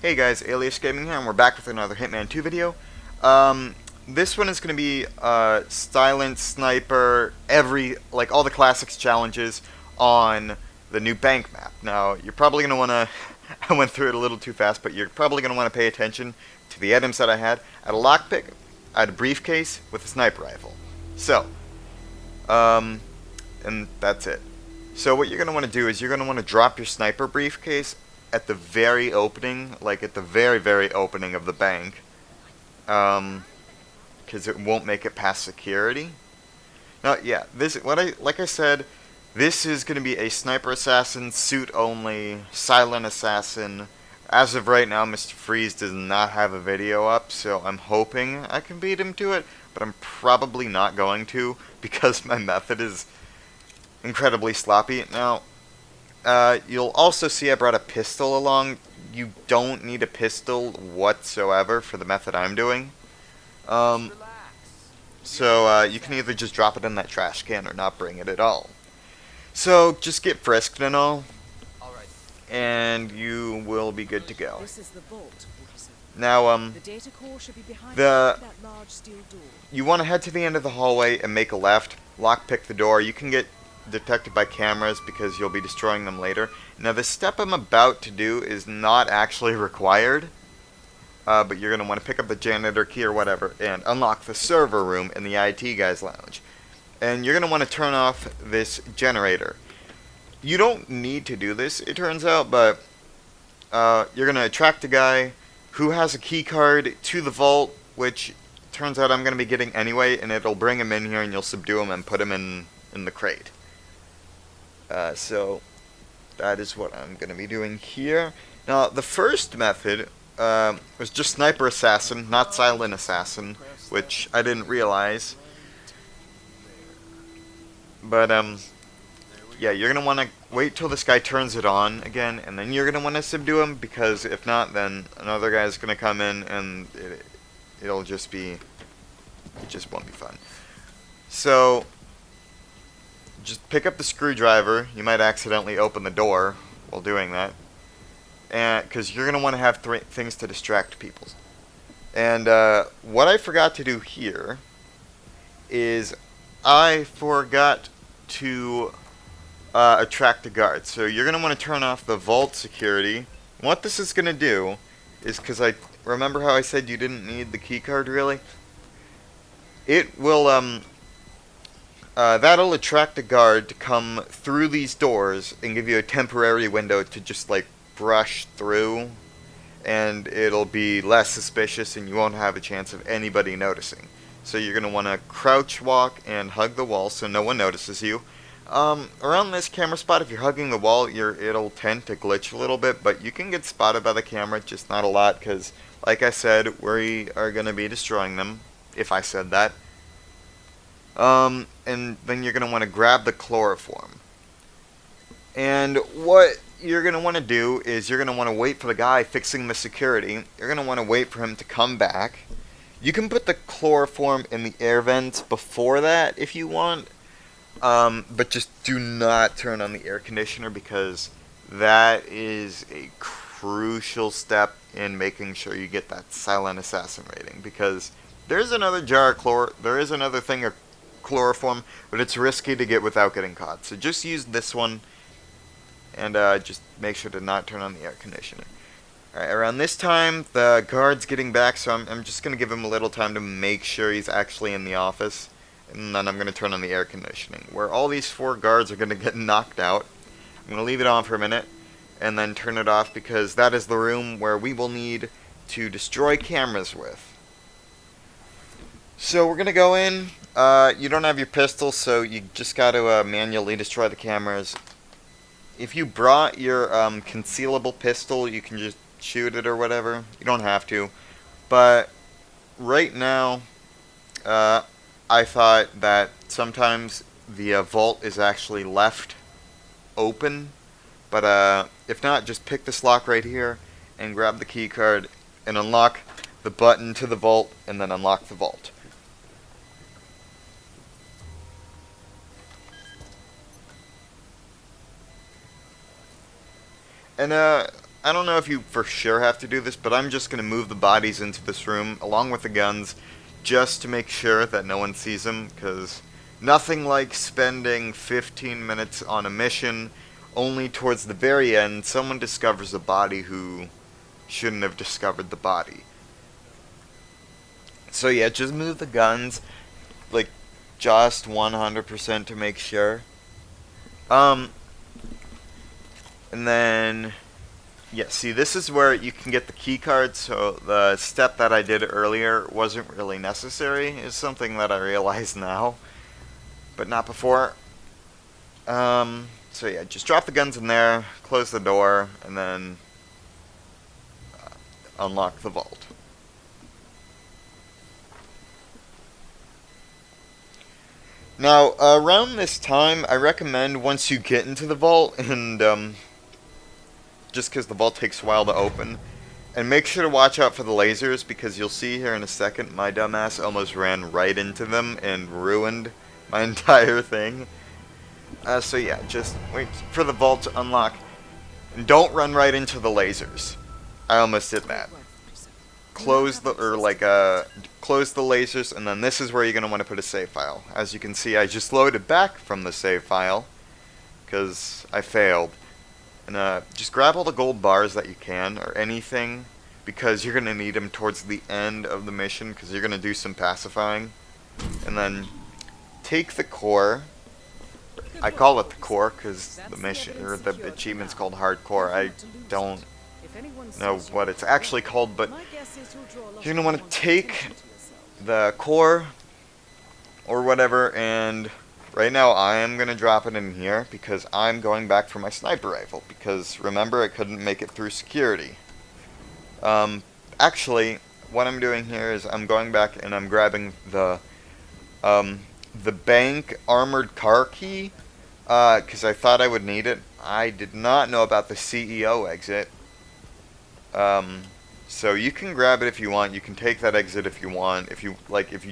Hey guys, AleusGaming here, and we're back with another Hitman 2 video. This one is going to be silent sniper, like all the classics challenges on the new bank map. Now, you're probably going to want to, I went through it a little too fast, but you're probably going to want to pay attention to the items that I had. I had a lockpick, I had a briefcase with a sniper rifle. So, and that's it. So what you're going to want to do is you're going to want to drop your sniper briefcase at the very opening, like at the very opening of the bank, because it won't make it past security. Now, yeah, like I said, this is going to be a sniper assassin, suit only, silent assassin. As of right now, Mr. Freeze does not have a video up, so I'm hoping I can beat him to it, but I'm probably not going to because my method is incredibly sloppy. Now, you'll also see I brought a pistol along. You don't need a pistol whatsoever for the method I'm doing. So you can either just drop it in that trash can or not bring it at all. So just get frisked and all, and you will be good to go. This is the vault, officer. Now, The data core should be behind the- that large steel door. you want to head to the end of the hallway and make a left, lockpick the door. You can get detected by cameras because you'll be destroying them later. Now the step I'm about to do is not actually required, but you're going to want to pick up the janitor key or whatever and unlock the server room in the IT guys lounge. And you're going to want to turn off this generator. You don't need to do this, it turns out, but you're going to attract a guy who has a key card to the vault, which turns out I'm going to be getting anyway, and it'll bring him in here and you'll subdue him and put him in the crate. So that is what I'm going to be doing here. Now, the first method was just sniper assassin, not silent assassin, which I didn't realize. But, yeah, you're going to want to wait till this guy turns it on again, and then you're going to want to subdue him, because if not, then another guy's going to come in, and it just won't be fun. So just pick up the screwdriver. You might accidentally open the door while doing that, and because you're going to want to have things to distract people. And what I forgot to do here is I forgot to attract a guard. So you're going to want to turn off the vault security. And what this is going to do is, because I remember how I said you didn't need the key card really? It will that'll attract a guard to come through these doors and give you a temporary window to just like brush through, and it'll be less suspicious and you won't have a chance of anybody noticing. So you're going to want to crouch walk and hug the wall so no one notices you. Around this camera spot, if you're hugging the wall, it'll tend to glitch a little bit, but you can get spotted by the camera, just not a lot, because like I said, we are going to be destroying them, if I said that. And then you're going to want to grab the chloroform. And what you're going to want to do is you're going to want to wait for the guy fixing the security. You're going to want to wait for him to come back. You can put the chloroform in the air vents before that if you want. But just do not turn on the air conditioner, because that is a crucial step in making sure you get that silent assassin rating. Because there's another jar of there is another thing of chloroform, but it's risky to get without getting caught. So just use this one, and just make sure to not turn on the air conditioner. Alright, around this time, the guard's getting back, so I'm just going to give him a little time to make sure he's actually in the office, and then I'm going to turn on the air conditioning, where all these 4 guards are going to get knocked out. I'm going to leave it on for a minute, and then turn it off, because that is the room where we will need to destroy cameras with. So we're going to go in. You don't have your pistol, so you just got to manually destroy the cameras. If you brought your concealable pistol, you can just shoot it or whatever. You don't have to. But right now, I thought that sometimes the vault is actually left open. But if not, just pick this lock right here and grab the key card and unlock the button to the vault, and then unlock the vault. And I don't know if you for sure have to do this, but I'm just going to move the bodies into this room along with the guns just to make sure that no one sees them, because nothing like spending 15 minutes on a mission only towards the very end someone discovers a body who shouldn't have discovered the body. So yeah, just move the guns, like, just 100% to make sure. And then, yeah, see, this is where you can get the key card, so the step that I did earlier wasn't really necessary. It's something that I realize now, but not before. So yeah, just drop the guns in there, close the door, and then unlock the vault. Now, around this time, I recommend once you get into the vault, and just because the vault takes a while to open, and make sure to watch out for the lasers, because you'll see here in a second, my dumbass almost ran right into them and ruined my entire thing. So yeah, just wait for the vault to unlock, and don't run right into the lasers. I almost did that. Close the close the lasers, and then this is where you're going to want to put a save file. As you can see, I just loaded back from the save file because I failed. And just grab all the gold bars that you can, or anything, because you're going to need them towards the end of the mission, because you're going to do some pacifying. And then take the core. I call it the core because the mission, or the achievement's called hardcore. I don't know what it's actually called, but you're going to want to take the core or whatever, and right now I am going to drop it in here because I'm going back for my sniper rifle, because remember, I couldn't make it through security. Actually, what I'm doing here is I'm going back and I'm grabbing the bank armored car key, because I thought I would need it. I did not know about the CEO exit. So you can grab it if you want. You can take that exit if you want. If you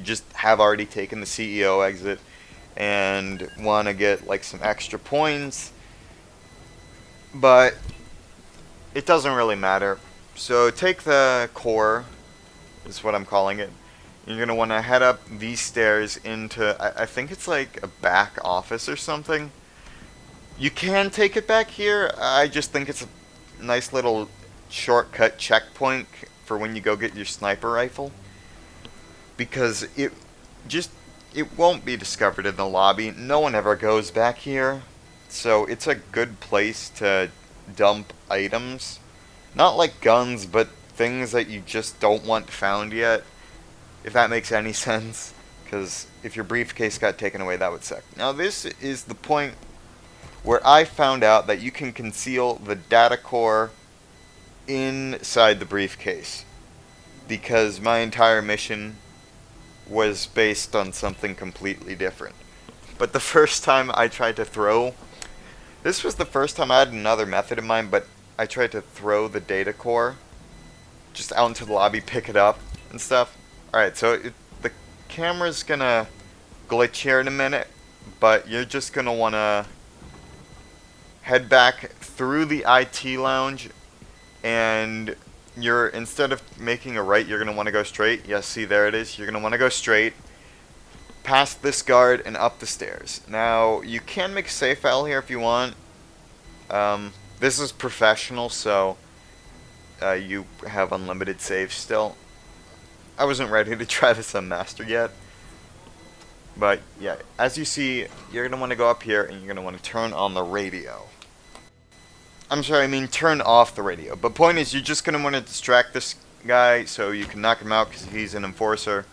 just have already taken the CEO exit and want to get like some extra points, but it doesn't really matter. So take the core, is what I'm calling it. You're gonna want to head up these stairs into, I think it's like a back office or something. You can take it back here. I just think it's a nice little shortcut checkpoint for when you go get your sniper rifle, because it won't be discovered in the lobby. No one ever goes back here, so it's a good place to dump items, not like guns, but things that you just don't want found yet, if that makes any sense, because if your briefcase got taken away, that would suck. Now this is the point where I found out that you can conceal the data core inside the briefcase, because my entire mission was based on something completely different. But the first time I tried to throw, this was the first time I had another method in mind, but I tried to throw the data core just out into the lobby, pick it up and stuff. Alright, so the camera's gonna glitch here in a minute, but you're just gonna wanna head back through the IT lounge, and instead of making a right, you're going to want to go straight. Yes, see, there it is. You're going to want to go straight, past this guard, and up the stairs. Now, you can make a save file here if you want. This is professional, so you have unlimited saves still. I wasn't ready to try this on Master yet. But, yeah, as you see, you're going to want to go up here, and you're going to want to turn on the radio. I'm sorry, I mean turn off the radio. But point is, you're just going to want to distract this guy so you can knock him out because he's an enforcer.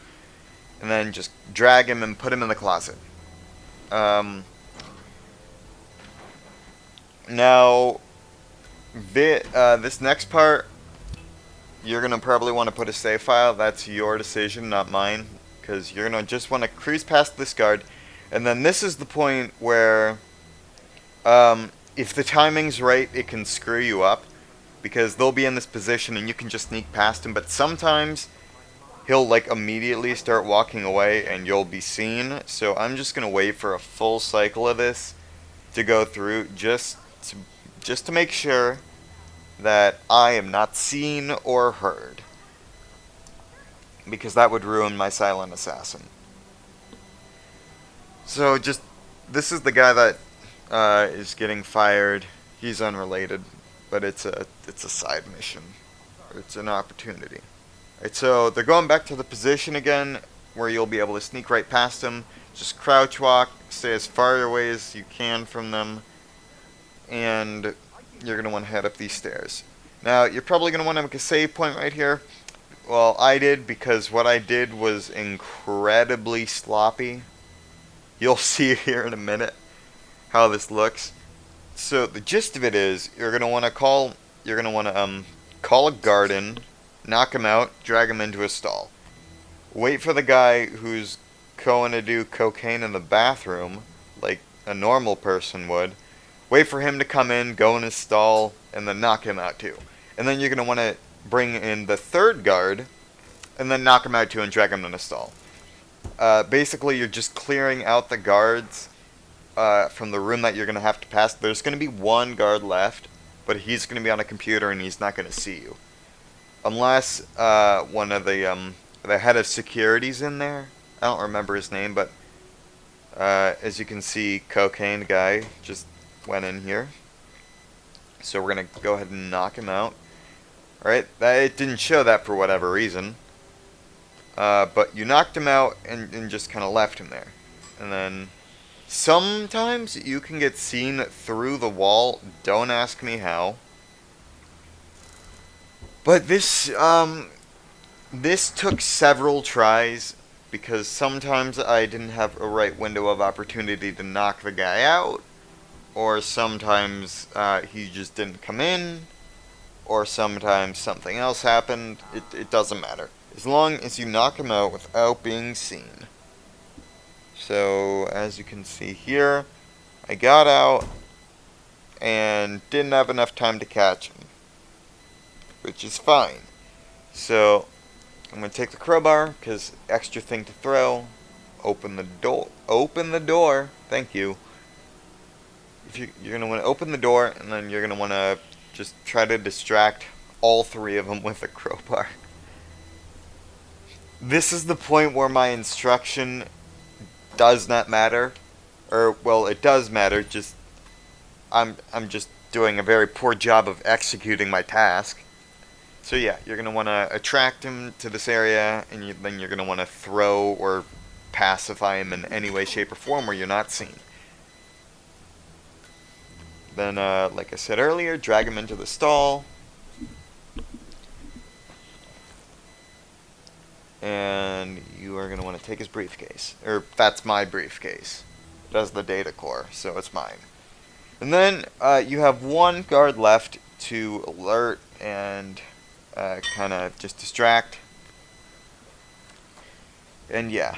And then just drag him and put him in the closet. Now, this next part, you're going to probably want to put a save file. That's your decision, not mine. Because you're going to just want to cruise past this guard. And then this is the point where if the timing's right, it can screw you up, because they'll be in this position and you can just sneak past him, but sometimes he'll like immediately start walking away and you'll be seen. So I'm just going to wait for a full cycle of this to go through, just to make sure that I am not seen or heard, because that would ruin my silent assassin. So just, this is the guy that is getting fired. He's unrelated, but it's a side mission. It's an opportunity. Alright, so they're going back to the position again, where you'll be able to sneak right past them. Just crouch walk, stay as far away as you can from them, and you're going to want to head up these stairs. Now, you're probably going to want to make a save point right here. Well, I did, because what I did was incredibly sloppy. You'll see here in a minute how this looks. So the gist of it is, you're going to want to call a guard in, knock him out, drag him into a stall. Wait for the guy who's going to do cocaine in the bathroom, like a normal person would. Wait for him to come in, go in his stall, and then knock him out too. And then you're going to want to bring in the third guard, and then knock him out too and drag him in a stall. Basically, you're just clearing out the guards from the room that you're going to have to pass. There's going to be one guard left, but he's going to be on a computer and he's not going to see you. Unless one of the head of security's in there. I don't remember his name, but as you can see, cocaine guy just went in here. So we're going to go ahead and knock him out. Alright, it didn't show that for whatever reason. But you knocked him out and just kind of left him there. And then sometimes you can get seen through the wall. Don't ask me how. But this took several tries, because sometimes I didn't have a right window of opportunity to knock the guy out, or sometimes he just didn't come in, or sometimes something else happened. It doesn't matter, as long as you knock him out without being seen. So as you can see here, I got out and didn't have enough time to catch him, which is fine. So I'm going to take the crowbar, because extra thing to throw. Open the door. Open the door. Thank you. You're going to want to open the door, and then you're going to want to just try to distract all three of them with a crowbar. This is the point where my instruction does not matter. Or, well, it does matter, just I'm just doing a very poor job of executing my task. So yeah, you're going to want to attract him to this area, and then you're going to want to throw or pacify him in any way, shape, or form where you're not seen. Then, like I said earlier, drag him into the stall. And you are going to want to take his briefcase. Or, that's my briefcase. It has the data core, so it's mine. And then, you have one guard left to alert and kind of just distract. And yeah.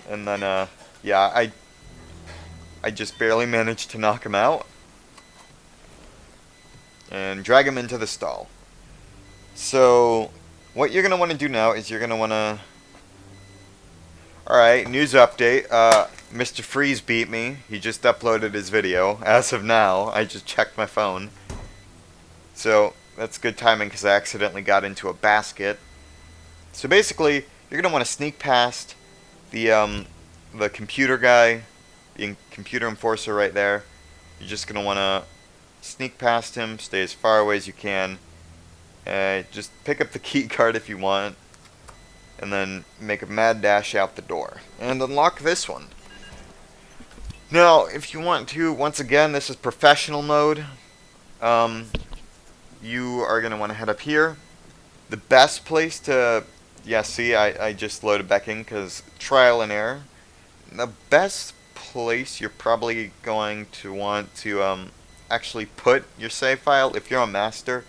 And then, yeah, I just barely managed to knock him out. And drag him into the stall. So, what you're going to want to do now is you're going to want to... Alright, news update. Mr. Freeze beat me. He just uploaded his video. As of now, I just checked my phone. So, that's good timing, because I accidentally got into a basket. So basically, you're going to want to sneak past the computer guy, the computer enforcer right there. You're just going to want to sneak past him, stay as far away as you can. Just pick up the key card if you want, and then make a mad dash out the door. And unlock this one. Now, if you want to, once again, this is professional mode. You are going to want to head up here. The best place to... Yeah, see, I just loaded back in because trial and error. The best place you're probably going to want to actually put your save file, if you're a master,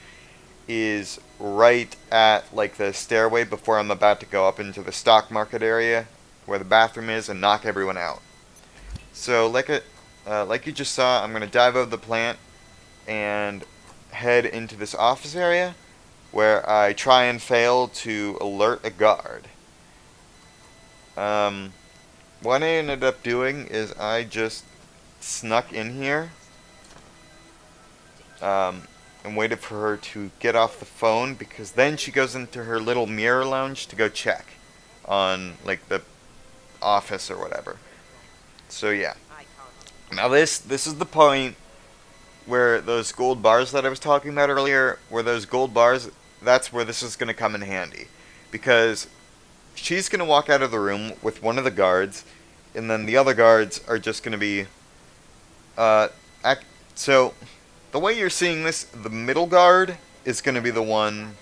is right at like the stairway before I'm about to go up into the stock market area where the bathroom is and knock everyone out. So like you just saw, I'm going to dive over the plant and head into this office area. where I try and fail to alert a guard. What I ended up doing is I just snuck in here and waited for her to get off the phone, because then she goes into her little mirror lounge to go check on like the office or whatever. So yeah. Now this is the point where those gold bars that I was talking about earlier, where those gold bars, that's where this is going to come in handy. Because she's going to walk out of the room with one of the guards, and then the other guards are just going to be, so the way you're seeing this, the middle guard is going to be the one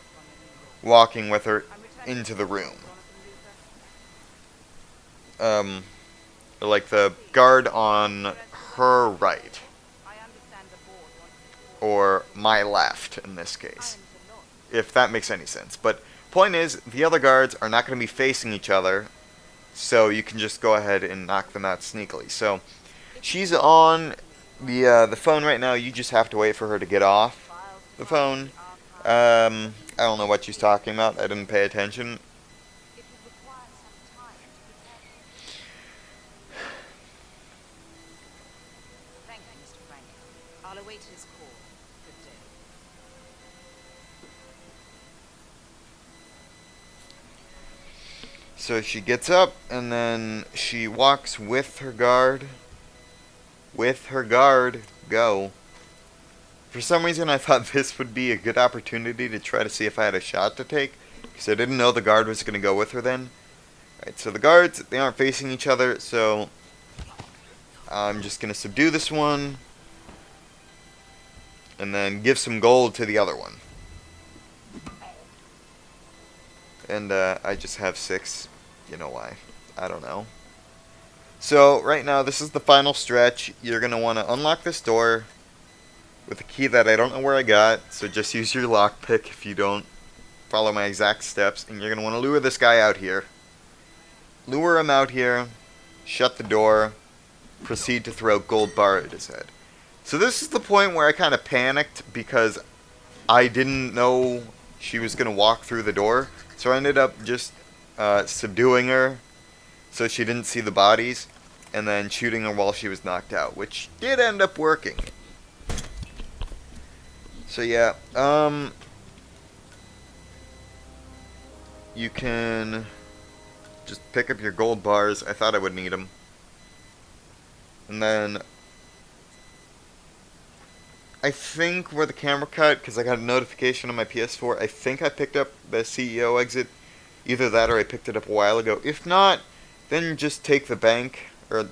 walking with her into the room. Like the guard on her right, or my left in this case, if that makes any sense. But point is, the other guards are not going to be facing each other, so you can just go ahead and knock them out sneakily. So she's on the phone right now. You just have to wait for her to get off the phone. I don't know what she's talking about. I didn't pay attention. I'll await his call. Good day. So she gets up, and then she walks with her guard. With her guard, go. For some reason, I thought this would be a good opportunity to try to see if I had a shot to take, because I didn't know the guard was going to go with her then. Alright, so the guards, they aren't facing each other, so I'm just going to subdue this one, and then give some gold to the other one. And I just have 6. You know why. I don't know. So right now, this is the final stretch. You're going to want to unlock this door with a key that I don't know where I got, so just use your lockpick if you don't follow my exact steps. And you're going to want to lure this guy out here. Lure him out here, shut the door, proceed to throw gold bar at his head. So this is the point where I kind of panicked, because I didn't know she was going to walk through the door. So I ended up just subduing her so she didn't see the bodies, and then shooting her while she was knocked out, which did end up working. So yeah, you can just pick up your gold bars. I thought I would need them. And then I think where the camera cut, because I got a notification on my PS4, I think I picked up the CEO exit. Either that or I picked it up a while ago. If not, then just take the bank, or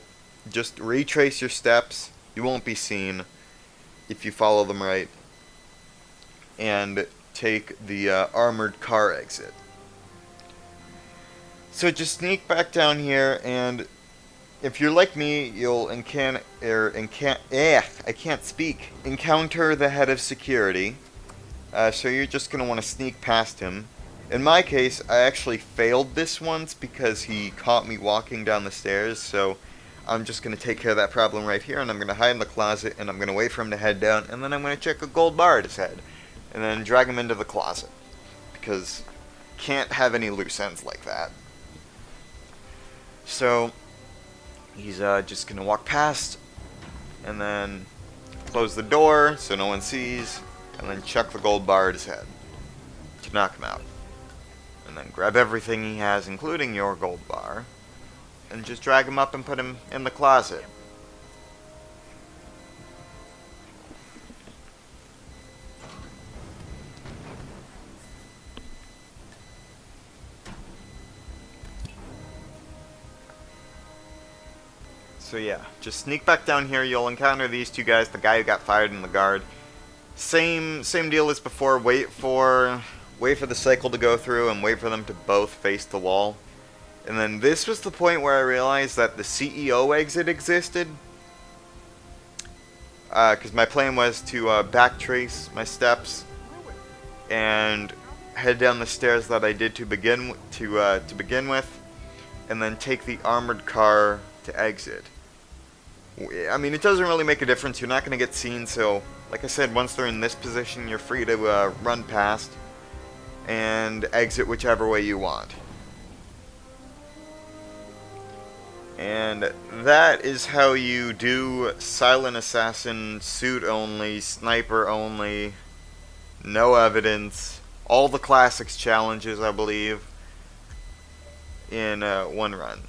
just retrace your steps. You won't be seen if you follow them right. And take the armored car exit. So just sneak back down here, and if you're like me, you'll encounter the head of security. So you're just going to want to sneak past him. In my case, I actually failed this once because he caught me walking down the stairs, so I'm just going to take care of that problem right here, and I'm going to hide in the closet, and I'm going to wait for him to head down, and then I'm going to check a gold bar at his head, and then drag him into the closet, because can't have any loose ends like that. So he's just going to walk past, and then close the door so no one sees, and then chuck the gold bar at his head to knock him out. And then grab everything he has, including your gold bar, and just drag him up and put him in the closet. So yeah, just sneak back down here. You'll encounter these two guys, the guy who got fired and the guard. Same deal as before. Wait for the cycle to go through and wait for them to both face the wall. And then this was the point where I realized that the CEO exit existed. Because my plan was to backtrace my steps and head down the stairs that I did to begin with, and then take the armored car to exit. I mean, it doesn't really make a difference. You're not going to get seen, so like I said, once they're in this position, you're free to run past. and exit whichever way you want. And that is how you do Silent Assassin, suit only, sniper only, no evidence, all the classics challenges, I believe, in one run.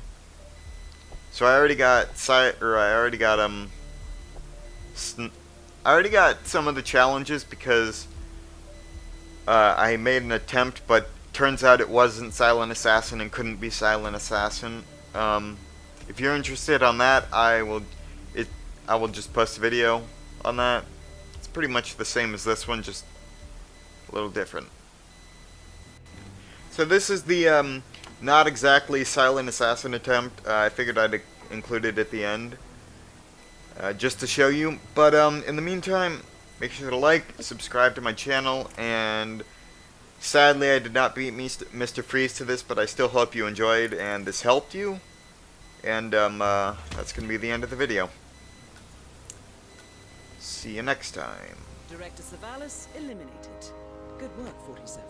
So I already got I already got some of the challenges because I made an attempt, but turns out it wasn't Silent Assassin and couldn't be Silent Assassin. If you're interested on that, I will just post a video on that. It's pretty much the same as this one, just a little different. So this is the not exactly Silent Assassin attempt. I figured I'd include it at the end, just to show you. But in the meantime, make sure to like, subscribe to my channel, and sadly I did not beat Mr. Freeze to this, but I still hope you enjoyed and this helped you. And that's going to be the end of the video. See you next time. Director Savalas eliminated. Good work, 47.